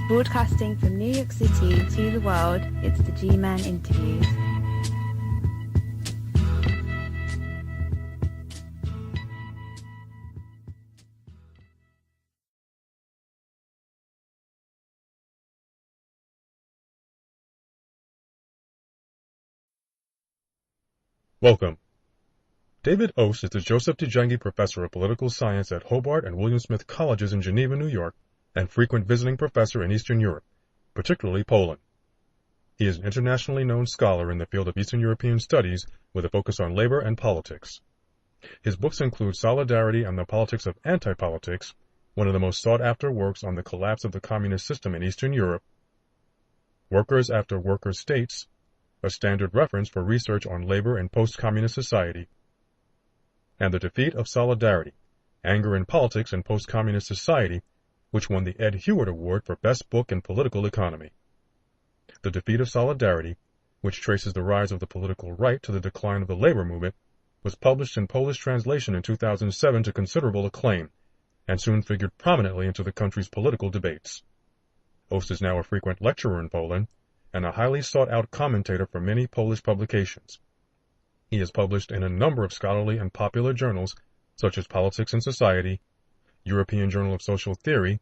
Broadcasting from New York City to the world, it's the G-Man Interviews. Welcome. David Ost is the Joseph DiGangi Professor of Political Science at Hobart and William Smith Colleges in Geneva, New York, and frequent visiting professor in Eastern Europe, particularly Poland. He is an internationally known scholar in the field of Eastern European studies with a focus on labor and politics. His books include Solidarity and the Politics of Anti-Politics, one of the most sought-after works on the collapse of the communist system in Eastern Europe, Workers After Worker States, a standard reference for research on labor in post-communist society, and The Defeat of Solidarity, Anger in Politics in Post-Communist Society, which won the Ed Hewett Award for Best Book in Political Economy. The Defeat of Solidarity, which traces the rise of the political right to the decline of the labor movement, was published in Polish translation in 2007 to considerable acclaim, and soon figured prominently into the country's political debates. Ost is now a frequent lecturer in Poland, and a highly sought-out commentator for many Polish publications. He is published in a number of scholarly and popular journals, such as Politics and Society, European Journal of Social Theory,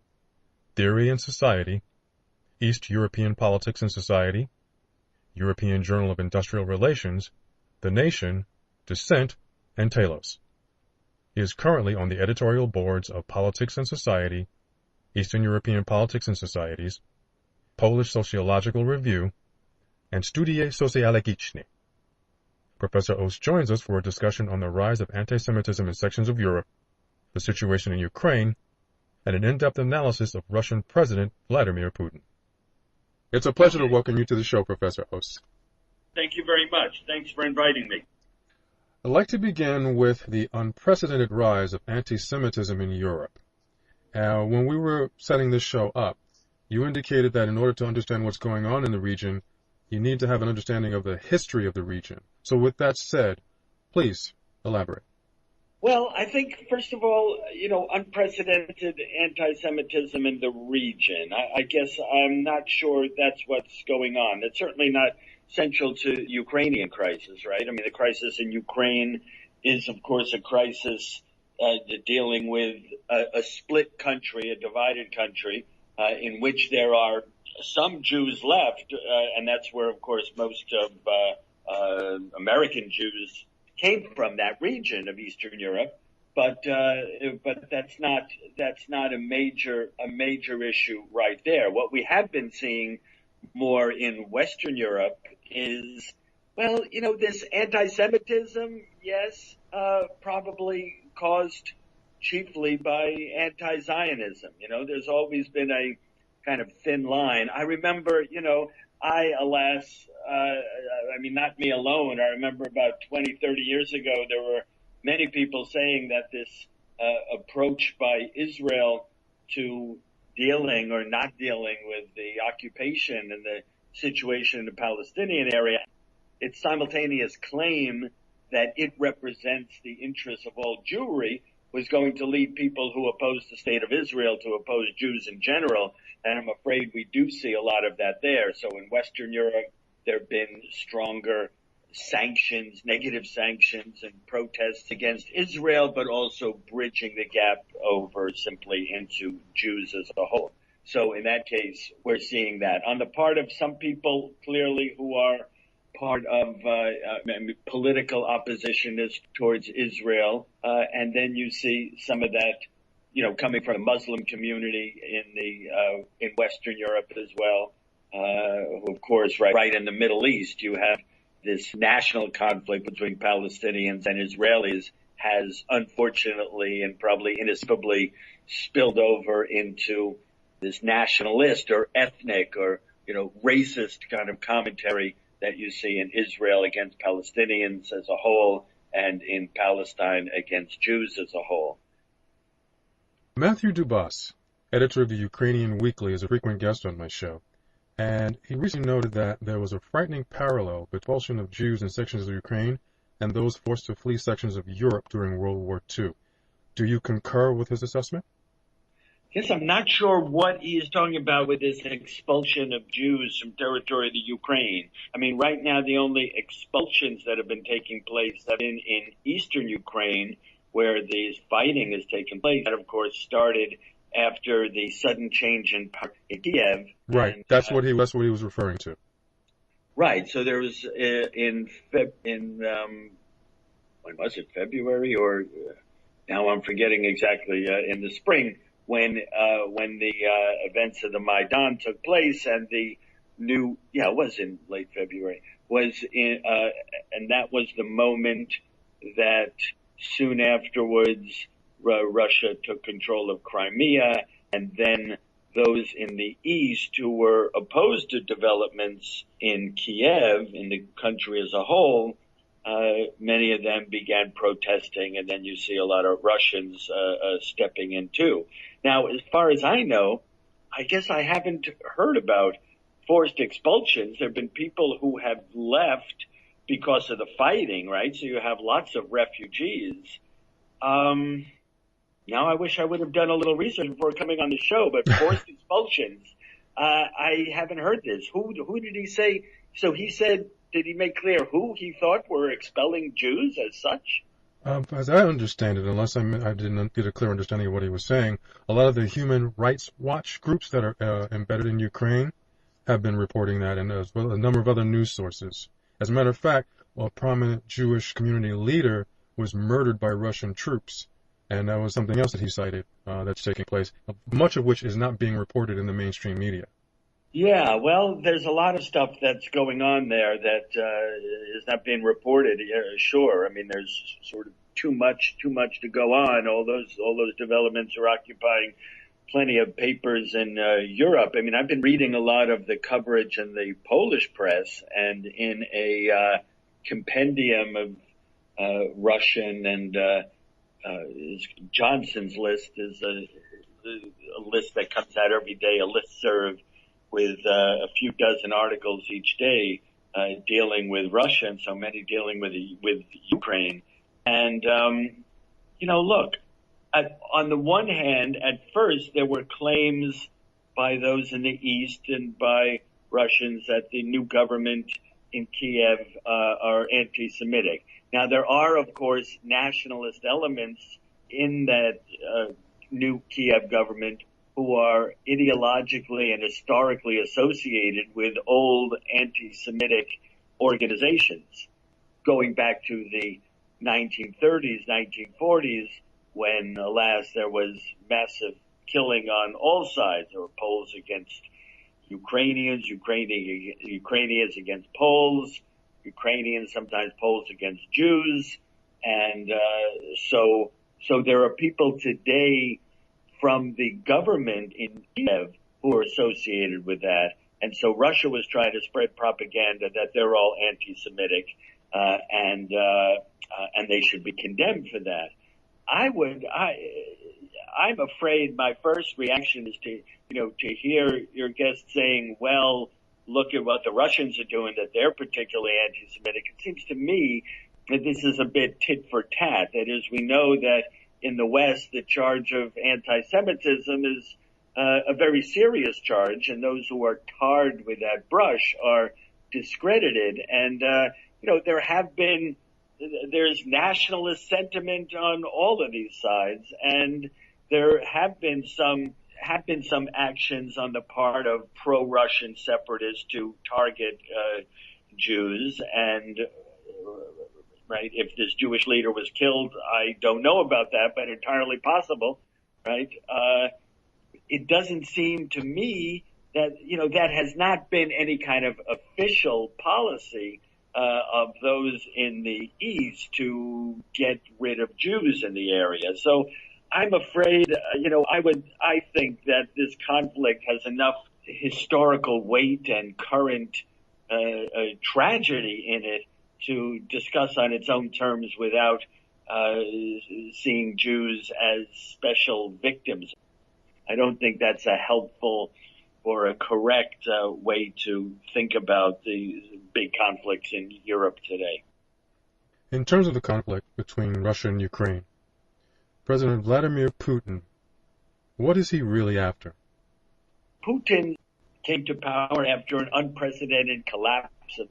Theory and Society, East European Politics and Society, European Journal of Industrial Relations, The Nation, Dissent, and Telos. He is currently on the editorial boards of Politics and Society, Eastern European Politics and Societies, Polish Sociological Review, and Studie Socjologiczne. Professor Ost joins us for a discussion on the rise of anti-Semitism in sections of Europe, the situation in Ukraine, and an in-depth analysis of Russian President Vladimir Putin. It's a pleasure to welcome you to the show, Professor Ost. Thank you very much. Thanks for inviting me. I'd like to begin with the unprecedented rise of anti-Semitism in Europe. When we were setting this show up, you indicated that in order to understand what's going on in the region, you need to have an understanding of the history of the region. So with that said, please elaborate. Well, I think, first of all, unprecedented anti-Semitism in the region. I guess I'm not sure that's what's going on. It's certainly not central to the Ukrainian crisis, right? I mean, the crisis in Ukraine is, of course, a crisis dealing with a split country, a divided country, in which there are some Jews left, and that's where, of course, most of American Jews came from, that region of Eastern Europe. But that's not a major issue right there. What we have been seeing more in Western Europe is, this anti-Semitism, yes, probably caused chiefly by anti-Zionism. There's always been a kind of thin line. I remember, not me alone. I remember about 20, 30 years ago, there were many people saying that this approach by Israel to dealing or not dealing with the occupation and the situation in the Palestinian area, its simultaneous claim that it represents the interests of all Jewry was going to lead people who oppose the state of Israel to oppose Jews in general. And I'm afraid we do see a lot of that there. So in Western Europe, there have been stronger sanctions, negative sanctions and protests against Israel, but also bridging the gap over simply into Jews as a whole. So in that case, we're seeing that. On the part of some people, clearly, who are part of political oppositionists towards Israel, and then you see some of that, coming from the Muslim community in Western Europe as well. Who, of course, right in the Middle East, you have this national conflict between Palestinians and Israelis has unfortunately and probably inescapably spilled over into this nationalist or ethnic or, racist kind of commentary that you see in Israel against Palestinians as a whole and in Palestine against Jews as a whole. Matthew Dubas, editor of the Ukrainian Weekly, is a frequent guest on my show, and he recently noted that there was a frightening parallel between the expulsion of Jews in sections of Ukraine and those forced to flee sections of Europe during World War II. Do you concur with his assessment? Yes, I'm not sure what he is talking about with this expulsion of Jews from territory of the Ukraine. I mean, right now, the only expulsions that have been taking place have been in eastern Ukraine, where the fighting has taken place. That, of course, started after the sudden change in power in Kiev. Right. And, That's what he was referring to. right. So there was when was it, February or now I'm forgetting exactly, in the spring, when the events of the Maidan took place, and the it was in late February, and that was the moment that soon afterwards Russia took control of Crimea, and then those in the east who were opposed to developments in Kiev, in the country as a whole, many of them began protesting, and then you see a lot of Russians stepping in too. Now, as far as I know, I guess I haven't heard about forced expulsions. There have been people who have left because of the fighting, right? So you have lots of refugees. Now, I wish I would have done a little research before coming on the show, but forced expulsions, I haven't heard this. Who did he say? So he said, did he make clear who he thought were expelling Jews as such? As I understand it, unless I didn't get a clear understanding of what he was saying, a lot of the human rights watch groups that are embedded in Ukraine have been reporting that, and as well as a number of other news sources. As a matter of fact, a prominent Jewish community leader was murdered by Russian troops, and that was something else that he cited that's taking place, much of which is not being reported in the mainstream media. Yeah, well, there's a lot of stuff that's going on there that is not being reported. Yeah, sure. I mean, there's sort of too much to go on. All those developments are occupying plenty of papers in Europe. I mean, I've been reading a lot of the coverage in the Polish press, and in a compendium of Russian and Johnson's list is a list that comes out every day, a listserv with a few dozen articles each day dealing with Russia, and so many dealing with Ukraine. And look, on the one hand, at first there were claims by those in the East and by Russians that the new government in Kiev are anti-Semitic. Now, there are, of course, nationalist elements in that new Kiev government who are ideologically and historically associated with old anti-Semitic organizations, going back to the 1930s, 1940s, when, alas, there was massive killing on all sides. There were Poles against Ukrainians, Ukrainians against Poles, Ukrainians, sometimes Poles against Jews. And so there are people today from the government in Kiev who are associated with that. And so Russia was trying to spread propaganda that they're all anti-Semitic, and they should be condemned for that. I'm afraid my first reaction is to hear your guest saying, well, look at what the Russians are doing, that they're particularly anti-Semitic. It seems to me that this is a bit tit for tat. That is, we know that in the West, the charge of anti-Semitism is a very serious charge, and those who are tarred with that brush are discredited. And, there's nationalist sentiment on all of these sides, and there have been some actions on the part of pro-Russian separatists to target Jews. And right, if this Jewish leader was killed, I don't know about that, but entirely possible, right? It doesn't seem to me that that has not been any kind of official policy of those in the East to get rid of Jews in the area. So I'm afraid, I think that this conflict has enough historical weight and current tragedy in it to discuss on its own terms without seeing Jews as special victims. I don't think that's a helpful or a correct way to think about the big conflicts in Europe today. In terms of the conflict between Russia and Ukraine, President Vladimir Putin What is he really after? Putin came to power after an unprecedented collapse of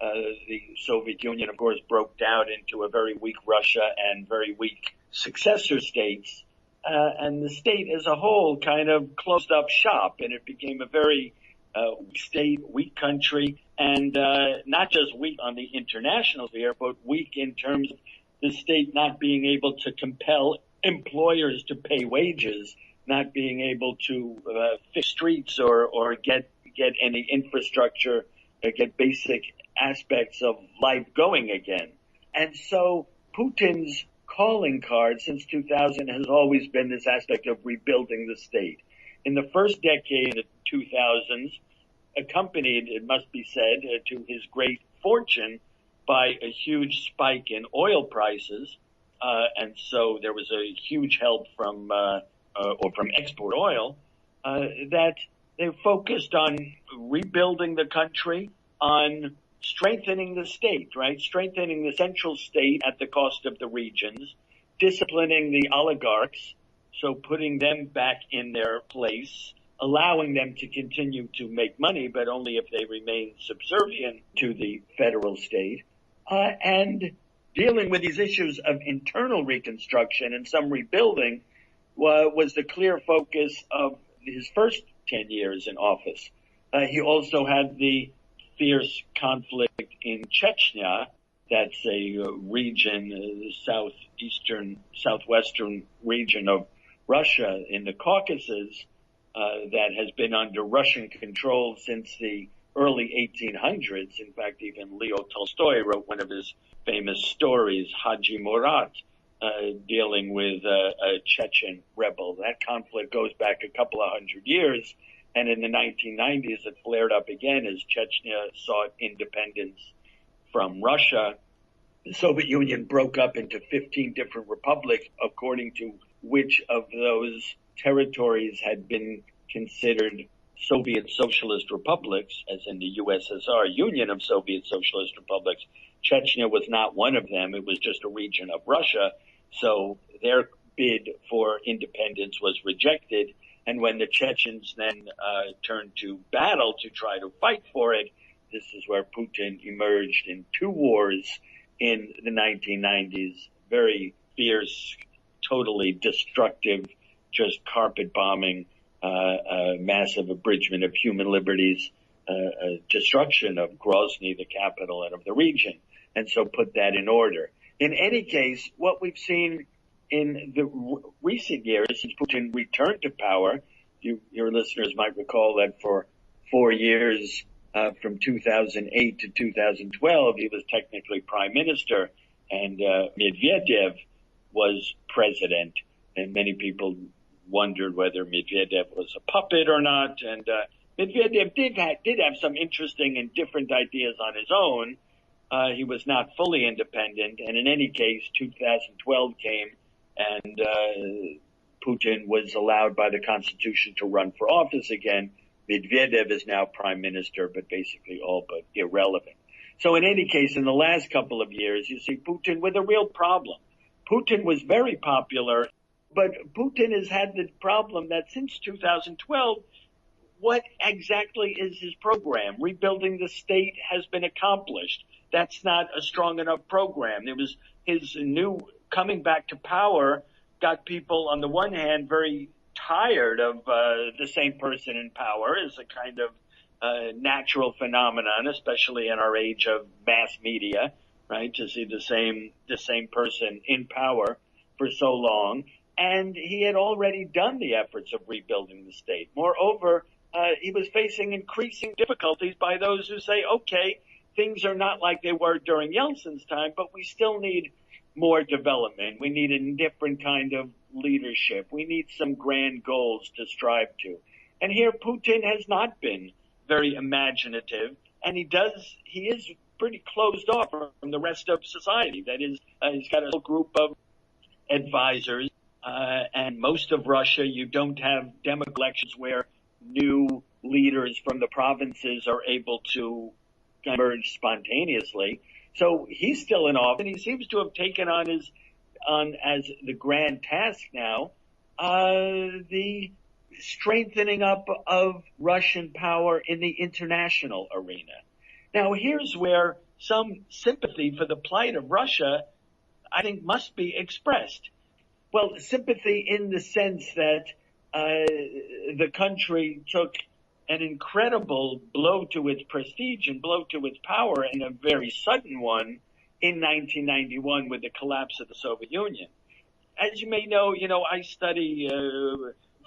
the Soviet Union, of course, broke down into a very weak Russia and very weak successor states. And the state as a whole kind of closed up shop, and it became a very weak country, and not just weak on the international sphere, but weak in terms of the state not being able to compel employers to pay wages, not being able to fix streets or get any infrastructure, get basic aspects of life going again. And so Putin's calling card since 2000 has always been this aspect of rebuilding the state. In the first decade of the 2000s, accompanied, it must be said, to his great fortune by a huge spike in oil prices. And so there was a huge help from export oil, that they focused on rebuilding the country, on strengthening the state, right? Strengthening the central state at the cost of the regions, disciplining the oligarchs, so putting them back in their place, allowing them to continue to make money, but only if they remain subservient to the federal state, and dealing with these issues of internal reconstruction and some rebuilding was the clear focus of his first 10 years in office. He also had the fierce conflict in Chechnya. That's a region, southwestern region of Russia in the Caucasus, that has been under Russian control since the early 1800s. In fact, even Leo Tolstoy wrote one of his famous stories, Haji Murat, dealing with a Chechen rebel. That conflict goes back a couple of hundred years, and in the 1990s it flared up again as Chechnya sought independence from Russia. The Soviet Union broke up into 15 different republics, according to which of those territories had been considered Soviet Socialist Republics, as in the USSR, Union of Soviet Socialist Republics. Chechnya was not one of them. It was just a region of Russia. So their bid for independence was rejected. And when the Chechens then turned to battle to try to fight for it, this is where Putin emerged in two wars in the 1990s, very fierce, totally destructive, just carpet bombing, massive abridgment of human liberties, destruction of Grozny, the capital, and of the region. And so put that in order. In any case, what we've seen in the recent years since Putin returned to power, your listeners might recall that for 4 years, from 2008 to 2012, he was technically prime minister, and Medvedev was president. And many people wondered whether Medvedev was a puppet or not. And Medvedev did have some interesting and different ideas on his own. He was not fully independent. And in any case, 2012 came, and Putin was allowed by the Constitution to run for office again. Medvedev is now prime minister, but basically all but irrelevant. So in any case, in the last couple of years, you see Putin with a real problem. Putin was very popular, but Putin has had the problem that since 2012, what exactly is his program? Rebuilding the state has been accomplished. That's not a strong enough program. It was his new coming back to power got people on the one hand very tired of the same person in power as a kind of natural phenomenon, especially in our age of mass media, right? To see the same person in power for so long. And he had already done the efforts of rebuilding the state. Moreover, he was facing increasing difficulties by those who say, okay, things are not like they were during Yeltsin's time, but we still need more development. We need a different kind of leadership. We need some grand goals to strive to. And here Putin has not been very imaginative, and he is pretty closed off from the rest of society. That is, he's got a whole group of advisors, and most of Russia, you don't have democratic elections where new leaders from the provinces are able to emerge spontaneously. So he's still in office, and he seems to have taken on as the grand task now the strengthening up of Russian power in the international arena. Now, here's where some sympathy for the plight of Russia, I think, must be expressed. Well, sympathy in the sense that the country took an incredible blow to its prestige and blow to its power, and a very sudden one, in 1991 with the collapse of the Soviet Union. As you may know, I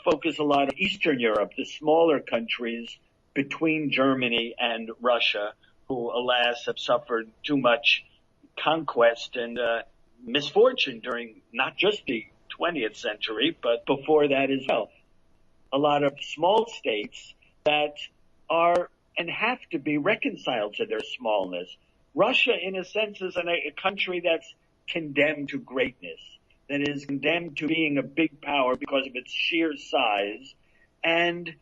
focus a lot on Eastern Europe, the smaller countries between Germany and Russia, who, alas, have suffered too much conquest and misfortune during not just the 20th century, but before that as well. A lot of small states that are and have to be reconciled to their smallness. Russia, in a sense, is a country that's condemned to greatness, that is condemned to being a big power because of its sheer size. And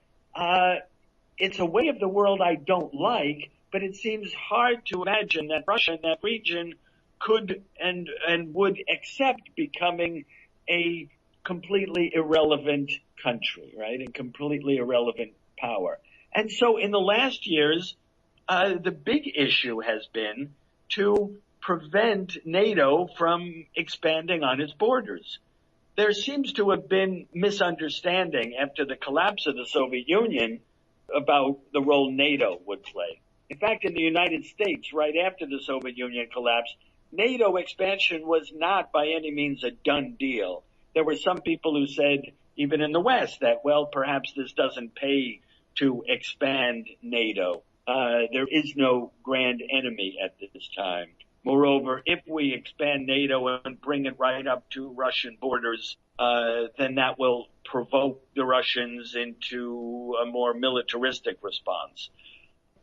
it's a way of the world I don't like, but it seems hard to imagine that Russia in that region could and would accept becoming a completely irrelevant country, right? A completely irrelevant power. And so in the last years, the big issue has been to prevent NATO from expanding on its borders. There seems to have been misunderstanding after the collapse of the Soviet Union about the role NATO would play. In fact, in the United States, right after the Soviet Union collapsed, NATO expansion was not by any means a done deal. There were some people who said, even in the West, that, well, perhaps this doesn't pay to expand NATO. There is no grand enemy at this time. Moreover, if we expand NATO and bring it right up to Russian borders, then that will provoke the Russians into a more militaristic response.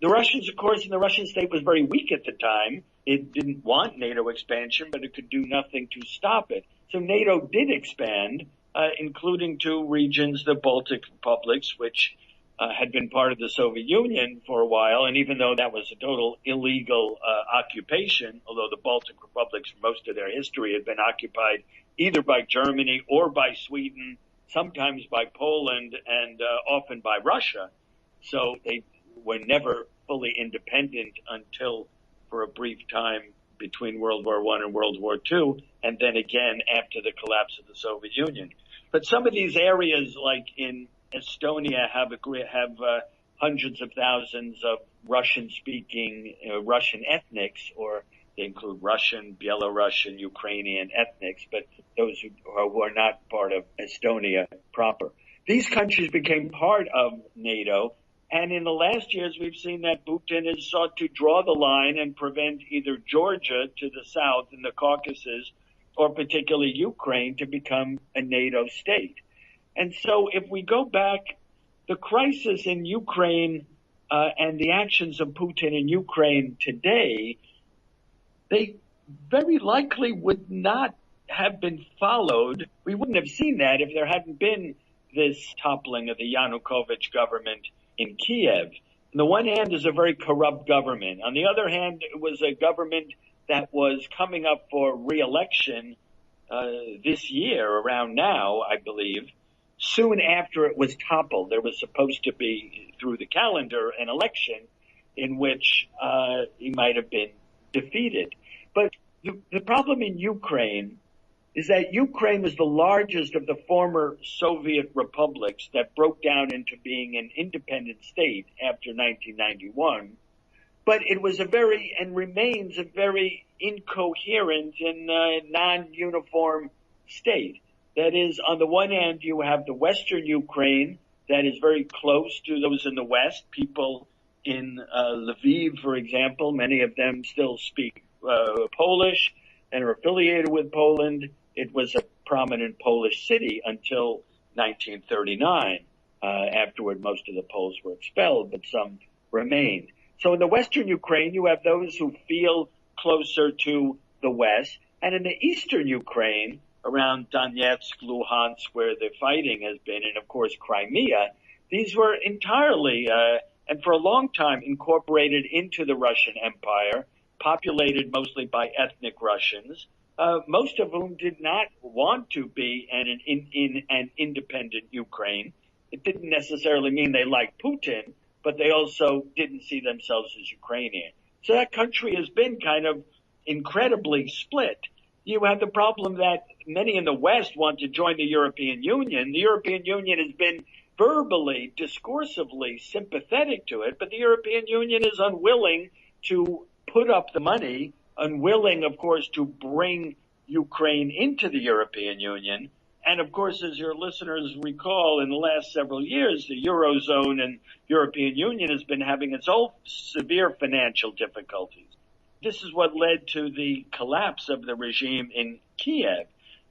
The Russians, of course, and the Russian state was very weak at the time. It didn't want NATO expansion, but it could do nothing to stop it. So NATO did expand, including two regions, the Baltic republics, which had been part of the Soviet Union for a while. And even though that was a total illegal occupation, although the Baltic republics, for most of their history, had been occupied either by Germany or by Sweden, sometimes by Poland, and often by Russia. So they were never fully independent until for a brief time between World War I and World War II, and then again after the collapse of the Soviet Union. But some of these areas, like in Estonia, have hundreds of thousands of Russian-speaking Russian ethnics, or they include Russian, Belarusian, Ukrainian ethnics, but those who are not part of Estonia proper. These countries became part of NATO, and in the last years we've seen that Putin has sought to draw the line and prevent either Georgia to the south in the Caucasus, or particularly Ukraine, to become a NATO state. And so if we go back, the crisis in Ukraine and the actions of Putin in Ukraine today, they very likely would not have been followed. We wouldn't have seen that if there hadn't been this toppling of the Yanukovych government in Kiev. On the one hand, is a very corrupt government. On the other hand, it was a government that was coming up for re-election this year, around now, I believe. Soon after it was toppled, there was supposed to be, through the calendar, an election in which he might have been defeated. But the problem in Ukraine is that Ukraine was the largest of the former Soviet republics that broke down into being an independent state after 1991. But it was and remains a very incoherent and non-uniform state. That is, on the one hand, you have the Western Ukraine that is very close to those in the West. People in Lviv, for example, many of them still speak Polish and are affiliated with Poland. It was a prominent Polish city until 1939. Afterward, most of the Poles were expelled, but some remained. So in the Western Ukraine, you have those who feel closer to the West. And in the Eastern Ukraine, around Donetsk, Luhansk, where the fighting has been, and of course Crimea, these were entirely, and for a long time, incorporated into the Russian Empire, populated mostly by ethnic Russians. most of whom did not want to be in an independent Ukraine. It didn't necessarily mean they liked Putin, but they also didn't see themselves as Ukrainian. So that country has been kind of incredibly split. You have the problem that many in the West want to join the European Union. The European Union has been verbally, discursively sympathetic to it, but the European Union is unwilling to put up the money, unwilling, of course, to bring Ukraine into the European Union. And, of course, as your listeners recall, in the last several years, the Eurozone and European Union has been having its own severe financial difficulties. This is what led to the collapse of the regime in Kiev,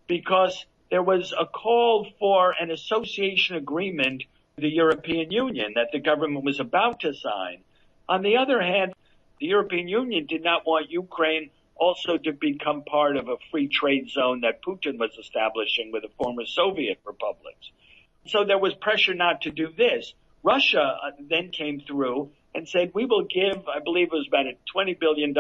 because there was a call for an association agreement with the European Union that the government was about to sign. On the other hand, the European Union did not want Ukraine also to become part of a free trade zone that Putin was establishing with the former Soviet republics. So there was pressure not to do this. Russia then came through and said, we will give, I believe it was about a $20 billion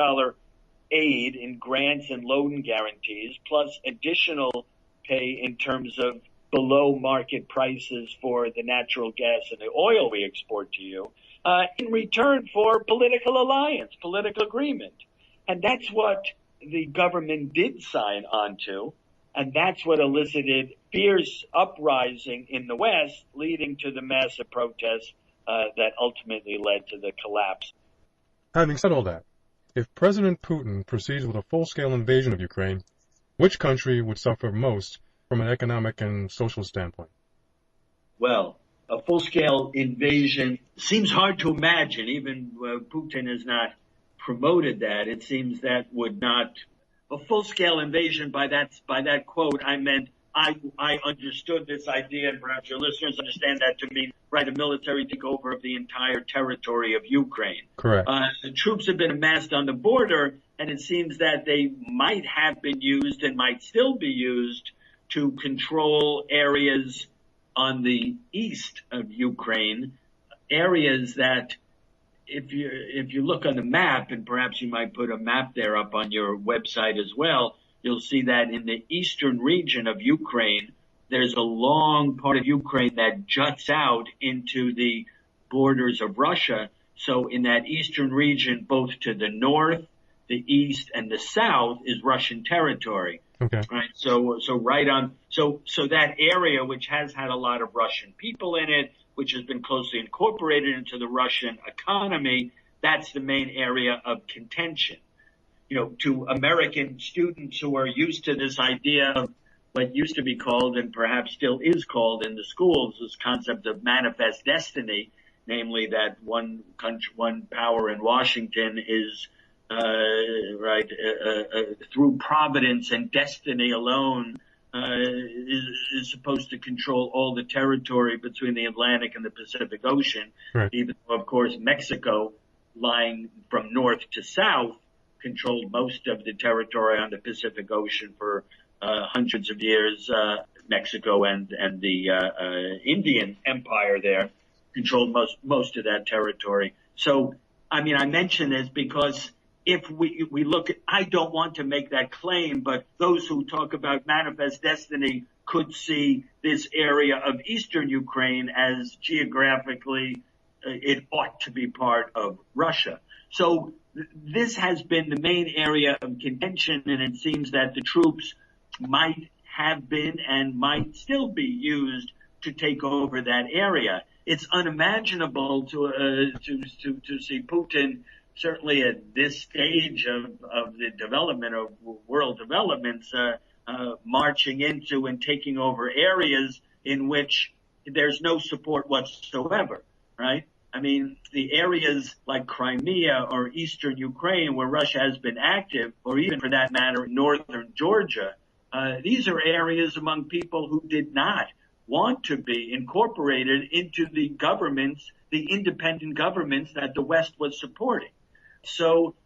aid in grants and loan guarantees, plus additional pay in terms of below market prices for the natural gas and the oil we export to you, in return for political alliance, political agreement. And that's what the government did sign on to, and that's what elicited fierce uprising in the West, leading to the massive protests that ultimately led to the collapse. Having said all that, if President Putin proceeds with a full-scale invasion of Ukraine, which country would suffer most from an economic and social standpoint? Well, a full-scale invasion seems hard to imagine. Even Putin has not promoted that. It seems that would not a full-scale invasion. By that quote, I meant I understood this idea, and perhaps your listeners understand that to mean, right, a military takeover of the entire territory of Ukraine. Correct. The troops have been amassed on the border, and it seems that they might have been used and might still be used to control areas on the east of Ukraine, areas that if you look on the map, and perhaps you might put a map there up on your website as well, you'll see that in the eastern region of Ukraine, there's a long part of Ukraine that juts out into the borders of Russia. So in that eastern region, both to the north, the east, and the south is Russian territory. Okay. Right. So right on. So that area, which has had a lot of Russian people in it, which has been closely incorporated into the Russian economy, that's the main area of contention. You know, to American students who are used to this idea of what used to be called, and perhaps still is called in the schools, this concept of manifest destiny, namely that one country, one power in Washington is through providence and destiny alone is supposed to control all the territory between the Atlantic and the Pacific Ocean. Right. Even though, of course, Mexico, lying from north to south, controlled most of the territory on the Pacific Ocean for hundreds of years. Mexico and the Indian Empire there controlled most of that territory. So, I mean, I mention this because if we look at, I don't want to make that claim, but those who talk about manifest destiny could see this area of eastern Ukraine as geographically it ought to be part of Russia. So this has been the main area of contention, and it seems that the troops might have been and might still be used to take over that area. It's unimaginable to see Putin, certainly at this stage of the development of world developments, marching into and taking over areas in which there's no support whatsoever, right? I mean, the areas like Crimea or eastern Ukraine where Russia has been active, or even for that matter, northern Georgia, these are areas among people who did not want to be incorporated into the governments, the independent governments that the West was supporting. So,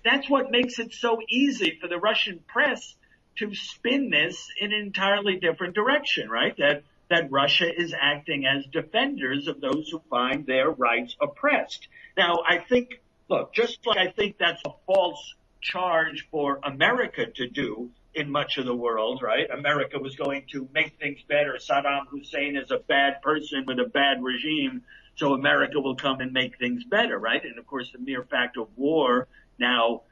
that's what makes it so easy for the Russian press to spin this in an entirely different direction, right? That Russia is acting as defenders of those who find their rights oppressed. Now, I think, look, just like I think that's a false charge for America to do in much of the world, right? America was going to make things better. Saddam Hussein is a bad person with a bad regime, so America will come and make things better, right? And of course, the mere fact of war now,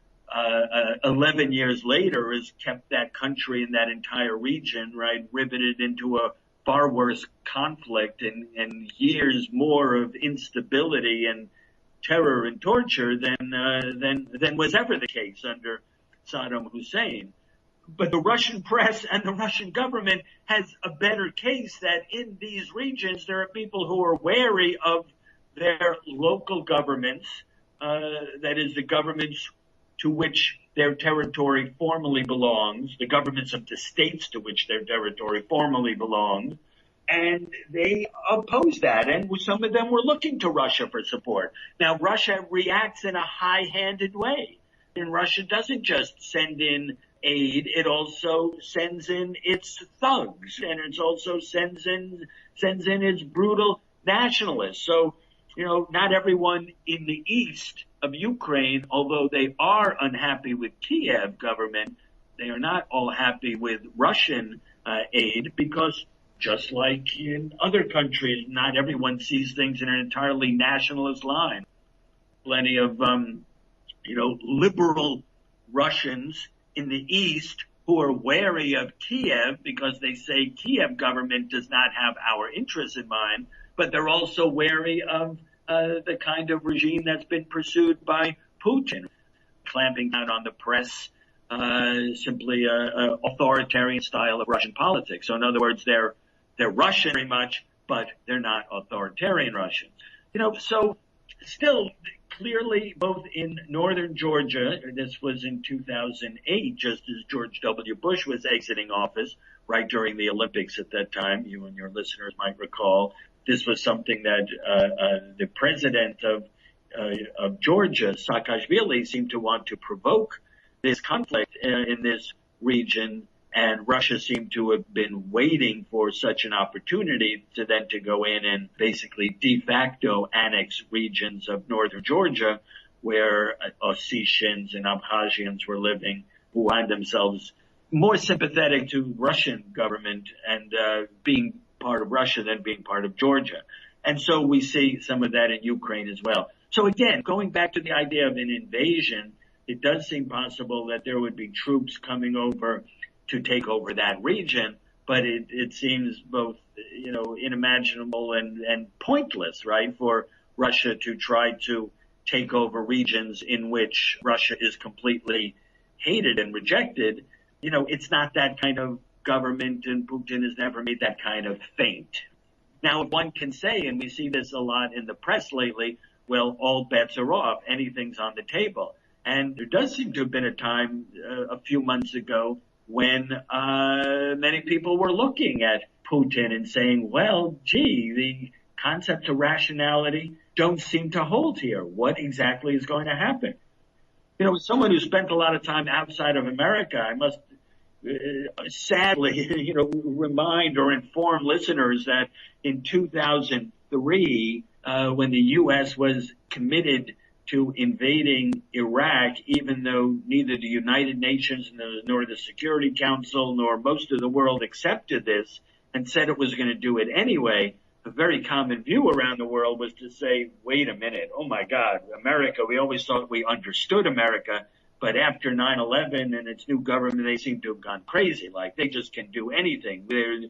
11 years later, has kept that country and that entire region, right, riveted into a far worse conflict and years more of instability and terror and torture than was ever the case under Saddam Hussein. But the Russian press and the Russian government has a better case that in these regions there are people who are wary of their local governments, that is the governments to which their territory formally belongs, the governments of the states to which their territory formally belongs, and they oppose that. And some of them were looking to Russia for support. Now, Russia reacts in a high-handed way. And Russia doesn't just send in aid, it also sends in its thugs, and it also sends in its brutal nationalists. So, not everyone in the east of Ukraine, although they are unhappy with Kiev government, they are not all happy with Russian aid, because just like in other countries, not everyone sees things in an entirely nationalist line. Plenty of, liberal Russians in the east who are wary of Kiev because they say Kiev government does not have our interests in mind, but they're also wary of the kind of regime that's been pursued by Putin, clamping down on the press, simply an authoritarian style of Russian politics. So in other words, they're Russian very much, but they're not authoritarian Russians. So still clearly both in northern Georgia, this was in 2008, just as George W. Bush was exiting office, right during the Olympics at that time, you and your listeners might recall. This was something that the president of Georgia, Saakashvili, seemed to want to provoke this conflict in this region, and Russia seemed to have been waiting for such an opportunity to then to go in and basically de facto annex regions of northern Georgia where Ossetians and Abkhazians were living, who find themselves more sympathetic to Russian government and being part of Russia than being part of Georgia. And so we see some of that in Ukraine as well. So again, going back to the idea of an invasion, it does seem possible that there would be troops coming over to take over that region, but it seems both, unimaginable and pointless, right, for Russia to try to take over regions in which Russia is completely hated and rejected. It's not that kind of government, and Putin has never made that kind of feint. Now, one can say, and we see this a lot in the press lately, well, all bets are off, anything's on the table. And there does seem to have been a time a few months ago when many people were looking at Putin and saying, well, gee, the concepts of rationality don't seem to hold here. What exactly is going to happen? As someone who spent a lot of time outside of America, I must sadly, remind or inform listeners that in 2003, when the U.S. was committed to invading Iraq, even though neither the United Nations nor the Security Council nor most of the world accepted this and said it was going to do it anyway, a very common view around the world was to say, wait a minute, oh my God, America, we always thought we understood America, but after 9/11 and its new government, they seem to have gone crazy, like they just can do anything. Their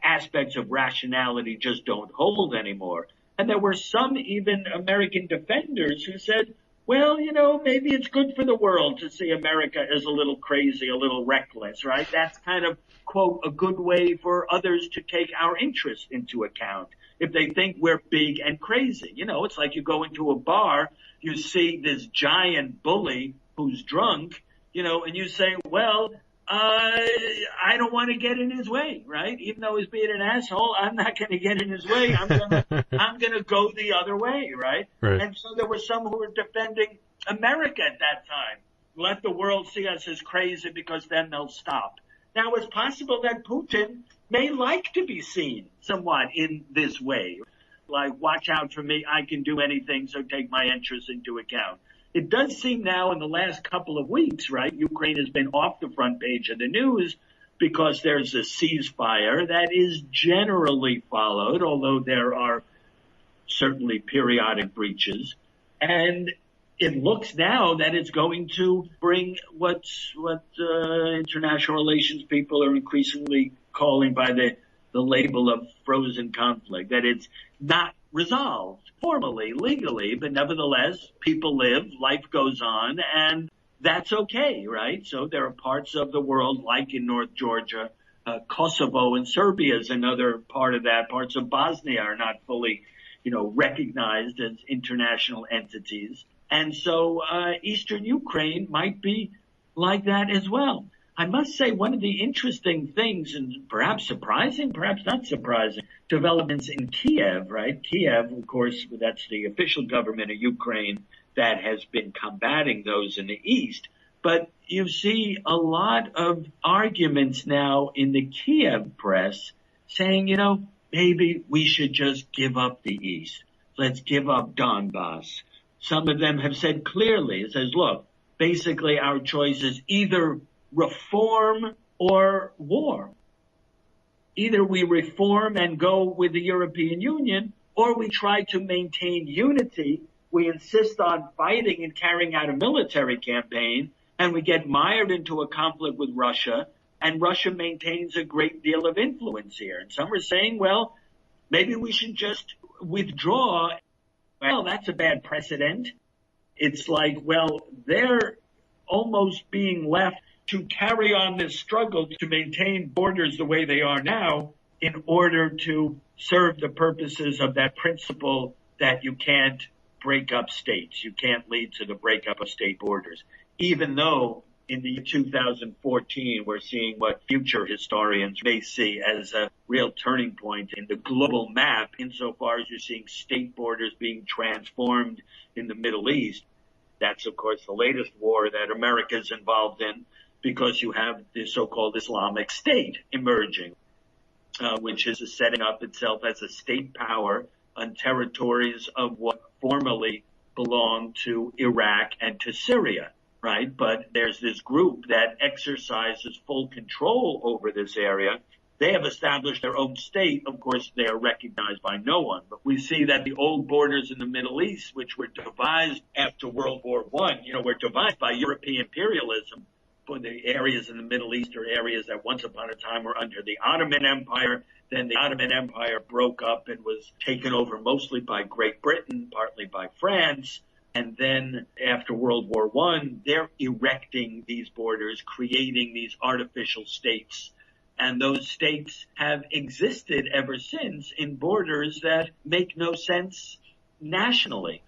aspects of rationality just don't hold anymore. And there were some even American defenders who said, well, maybe it's good for the world to see America as a little crazy, a little reckless, right? That's kind of, quote, a good way for others to take our interests into account if they think we're big and crazy. It's like you go into a bar, you see this giant bully who's drunk, and you say, well, I don't want to get in his way, right? Even though he's being an asshole, I'm not going to get in his way. I'm going to go the other way, right? And so there were some who were defending America at that time. Let the world see us as crazy because then they'll stop. Now, it's possible that Putin may like to be seen somewhat in this way. Like, watch out for me. I can do anything, so take my interests into account. It does seem now in the last couple of weeks, right, Ukraine has been off the front page of the news because there's a ceasefire that is generally followed, although there are certainly periodic breaches. And it looks now that it's going to bring what international relations people are increasingly calling by the label of frozen conflict, that it's not resolved formally, legally, but nevertheless, people live, life goes on, and that's okay, right? So there are parts of the world, like in North Georgia, Kosovo and Serbia is another part of that. Parts of Bosnia are not fully, recognized as international entities. And so Eastern Ukraine might be like that as well. I must say one of the interesting things, and perhaps surprising, perhaps not surprising, developments in Kiev, right? Kiev, of course, that's the official government of Ukraine that has been combating those in the east. But you see a lot of arguments now in the Kiev press saying, maybe we should just give up the east. Let's give up Donbass. Some of them have said clearly, it says, look, basically our choice is either reform or war. Either we reform and go with the European Union, or we try to maintain unity. We insist on fighting and carrying out a military campaign, and we get mired into a conflict with Russia, and Russia maintains a great deal of influence here. And some are saying, well, maybe we should just withdraw. Well, that's a bad precedent. It's like, well, they're almost being left to carry on this struggle to maintain borders the way they are now in order to serve the purposes of that principle that you can't break up states. You can't lead to the breakup of state borders. Even though in the year 2014, we're seeing what future historians may see as a real turning point in the global map, insofar as you're seeing state borders being transformed in the Middle East. That's, of course, the latest war that America is involved in, because you have the so-called Islamic State emerging, which is setting up itself as a state power on territories of what formerly belonged to Iraq and to Syria, right? But there's this group that exercises full control over this area. They have established their own state. Of course, they are recognized by no one. But we see that the old borders in the Middle East, which were devised after World War I, were devised by European imperialism. For the areas in the Middle East are areas that once upon a time were under the Ottoman Empire. Then the Ottoman Empire broke up and was taken over mostly by Great Britain, partly by France. And then after World War I, they're erecting these borders, creating these artificial states. And those states have existed ever since in borders that make no sense nationally,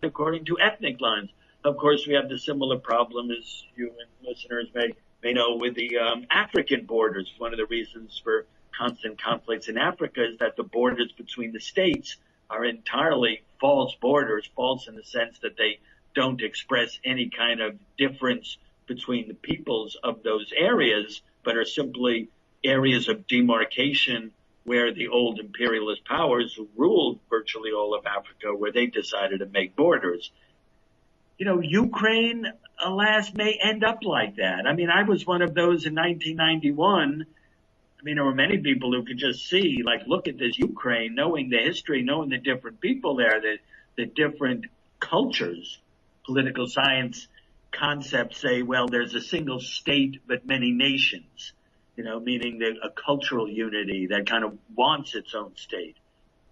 according to ethnic lines. Of course, we have the similar problem, as you and listeners may know, with the African borders. One of the reasons for constant conflicts in Africa is that the borders between the states are entirely false borders, false in the sense that they don't express any kind of difference between the peoples of those areas, but are simply areas of demarcation where the old imperialist powers who ruled virtually all of Africa, where they decided to make borders. Ukraine, alas, may end up like that. I mean, I was one of those in 1991. I mean, there were many people who could just see, look at this Ukraine, knowing the history, knowing the different people there, the different cultures. Political science concepts say, well, there's a single state but many nations, meaning that a cultural unity that kind of wants its own state.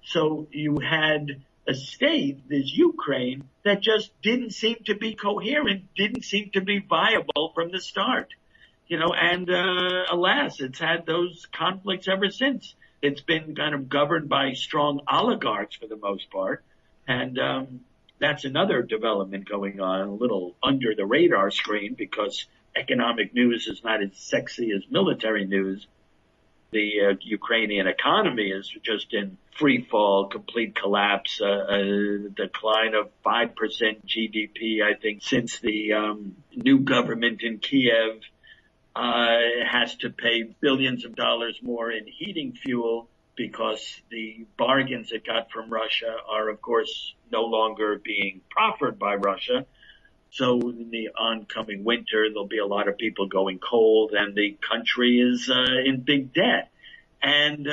So you had a state, this Ukraine, that just didn't seem to be coherent, didn't seem to be viable from the start. And alas, it's had those conflicts ever since. It's been kind of governed by strong oligarchs for the most part. And that's another development going on, a little under the radar screen, because economic news is not as sexy as military news. The Ukrainian economy is just in free fall, complete collapse, a decline of 5% GDP, I think, since the new government in Kiev has to pay billions of dollars more in heating fuel because the bargains it got from Russia are, of course, no longer being proffered by Russia. So in the oncoming winter, there'll be a lot of people going cold, and the country is in big debt. And,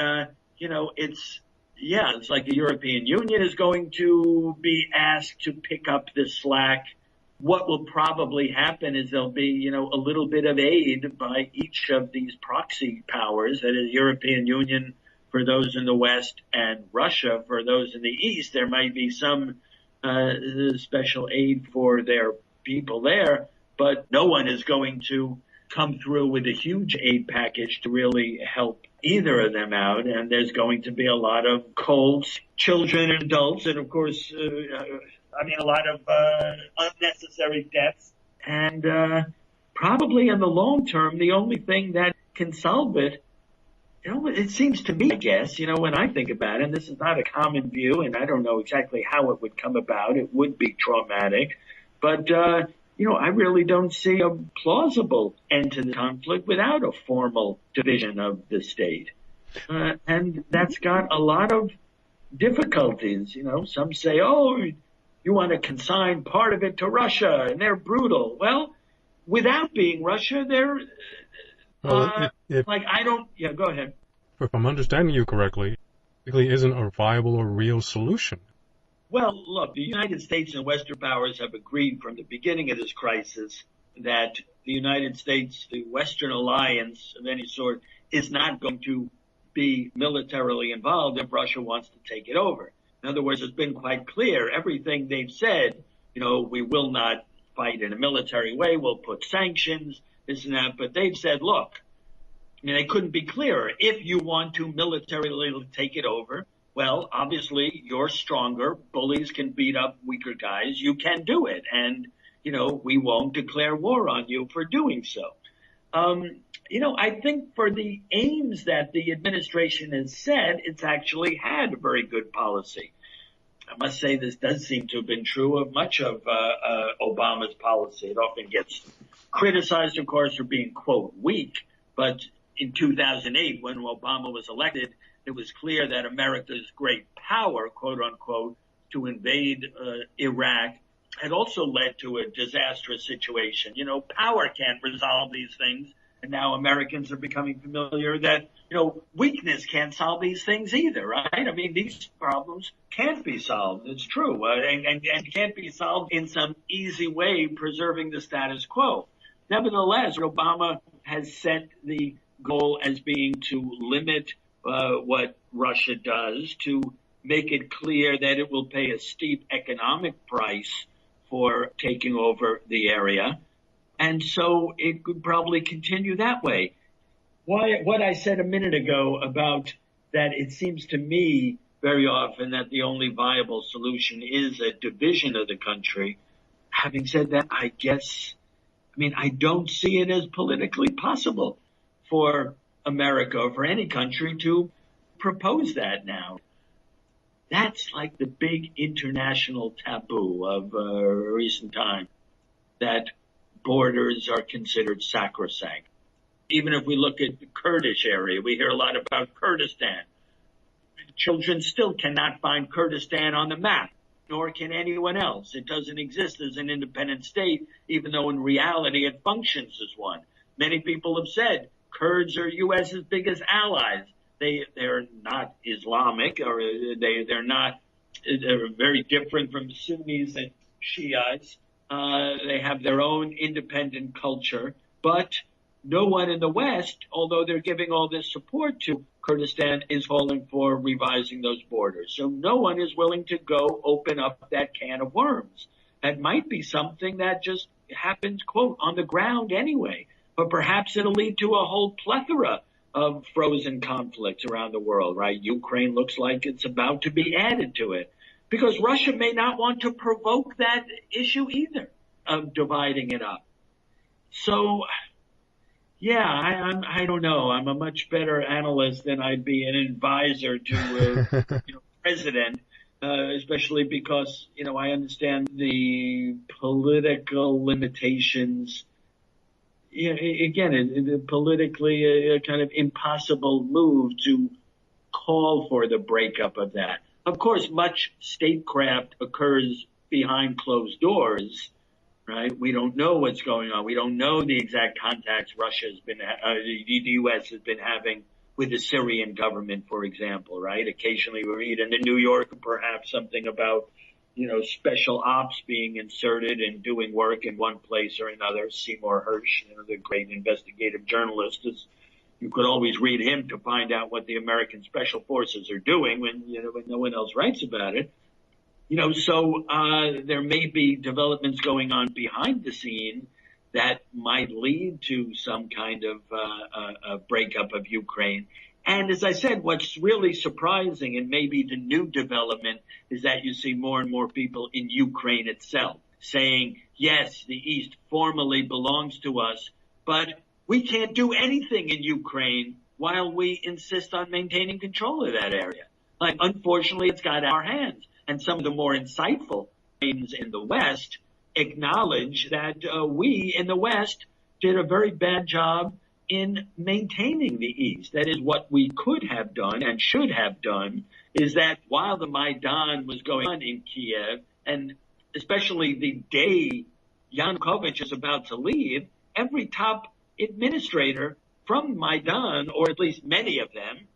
it's like the European Union is going to be asked to pick up the slack. What will probably happen is there'll be, a little bit of aid by each of these proxy powers, that is, European Union for those in the West and Russia for those in the East. There might be some special aid for their people there, but no one is going to come through with a huge aid package to really help either of them out. And there's going to be a lot of colds, children and adults, and of course, a lot of unnecessary deaths. And probably in the long term, the only thing that can solve it, it seems to me, I guess, when I think about it, and this is not a common view, and I don't know exactly how it would come about. It would be traumatic. But, I really don't see a plausible end to the conflict without a formal division of the state. And that's got a lot of difficulties. Some say, you want to consign part of it to Russia, and they're brutal. Well, without being Russia, they're go ahead. If I'm understanding you correctly, it really isn't a viable or real solution. Well, look, the United States and Western powers have agreed from the beginning of this crisis that the United States, the Western alliance of any sort, is not going to be militarily involved if Russia wants to take it over. In other words, it's been quite clear. Everything they've said, we will not fight in a military way. We'll put sanctions, this and that. But they've said, look, they couldn't be clearer. If you want to militarily take it over, well, obviously, you're stronger. Bullies can beat up weaker guys. You can do it. And, we won't declare war on you for doing so. I think for the aims that the administration has set, it's actually had a very good policy. I must say this does seem to have been true of much of Obama's policy. It often gets criticized, of course, for being, quote, weak. But in 2008, when Obama was elected, it was clear that America's great power, quote unquote, to invade Iraq had also led to a disastrous situation. Power can't resolve these things. And now Americans are becoming familiar that, weakness can't solve these things either, right? These problems can't be solved. It's true. And can't be solved in some easy way, preserving the status quo. Nevertheless, Obama has set the goal as being to limit what Russia does, to make it clear that it will pay a steep economic price for taking over the area. And so it could probably continue that way. What I said a minute ago about that it seems to me very often that the only viable solution is a division of the country. Having said that, I don't see it as politically possible for America or for any country to propose that now. That's like the big international taboo of recent time, that borders are considered sacrosanct. Even if we look at the Kurdish area, we hear a lot about Kurdistan. Children still cannot find Kurdistan on the map, nor can anyone else. It doesn't exist as an independent state, even though in reality it functions as one. Many people have said Kurds are U.S.'s biggest allies. They're not Islamic, or they're very different from Sunnis and Shiites. They have their own independent culture, but no one in the West, although they're giving all this support to Kurdistan, is calling for revising those borders. So no one is willing to go open up that can of worms. That might be something that just happens, quote, on the ground anyway, but perhaps it'll lead to a whole plethora of frozen conflicts around the world, right? Ukraine looks like it's about to be added to it, because Russia may not want to provoke that issue either of dividing it up. So, yeah, I don't know. I'm a much better analyst than I'd be an advisor to president, especially because, I understand the political limitations. Again, politically a kind of impossible move to call for the breakup of that. Of course, much statecraft occurs behind closed doors, right? We don't know what's going on. We don't know the exact contacts the U.S. has been having with the Syrian government, for example, right? Occasionally we read in the New Yorker perhaps something about, special ops being inserted and doing work in one place or another. Seymour Hersh, the great investigative journalist, you could always read him to find out what the American special forces are doing when no one else writes about it. So there may be developments going on behind the scene that might lead to some kind of a breakup of Ukraine. And as I said, what's really surprising and maybe the new development is that you see more and more people in Ukraine itself saying, yes, the East formally belongs to us, but we can't do anything in Ukraine while we insist on maintaining control of that area. Like, unfortunately, it's got our hands. And some of the more insightful names in the West acknowledge that we in the West did a very bad job in maintaining the East. That is, what we could have done and should have done is that while the Maidan was going on in Kiev, and especially the day Yanukovych is about to leave, every top administrator from Maidan, or at least many of them,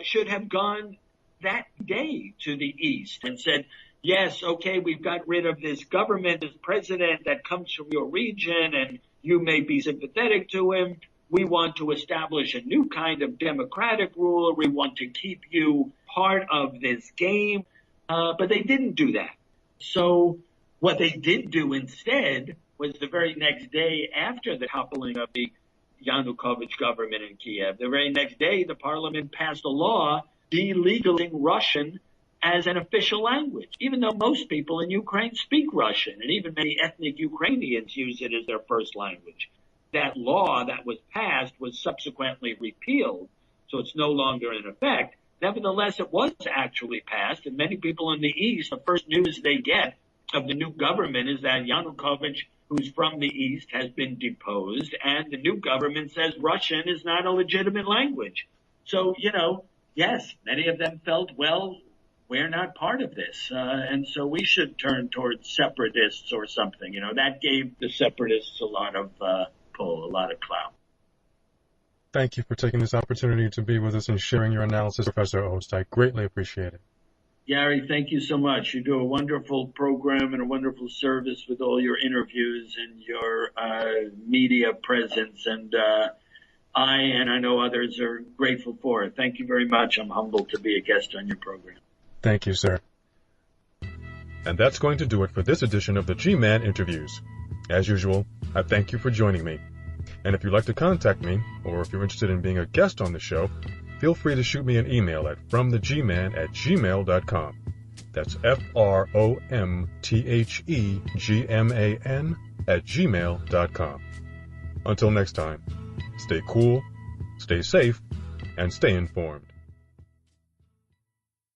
should have gone that day to the East and said, yes, okay, we've got rid of this government, this president that comes from your region, and you may be sympathetic to him. We want to establish a new kind of democratic rule. We want to keep you part of this game. But they didn't do that. So what they did do instead was the very next day after the toppling of the Yanukovych government in Kiev, the very next day, the parliament passed a law delegalizing Russian as an official language, even though most people in Ukraine speak Russian, and even many ethnic Ukrainians use it as their first language. That law that was passed was subsequently repealed, so it's no longer in effect. Nevertheless, it was actually passed, and many people in the East, the first news they get of the new government is that Yanukovych, who's from the East, has been deposed, and the new government says Russian is not a legitimate language. So, yes, many of them felt, well, we're not part of this, and so we should turn towards separatists or something. That gave the separatists a lot of pull, a lot of clout. Thank you for taking this opportunity to be with us and sharing your analysis, Professor Ost. I greatly appreciate it. Gary, thank you so much. You do a wonderful program and a wonderful service with all your interviews and your media presence, and I know others are grateful for it. Thank you very much. I'm humbled to be a guest on your program. Thank you, sir. And that's going to do it for this edition of the G-Man Interviews. As usual, I thank you for joining me. And if you'd like to contact me, or if you're interested in being a guest on the show, feel free to shoot me an email at fromthegman@gmail.com. That's fromthegman@gmail.com. Until next time, stay cool, stay safe, and stay informed.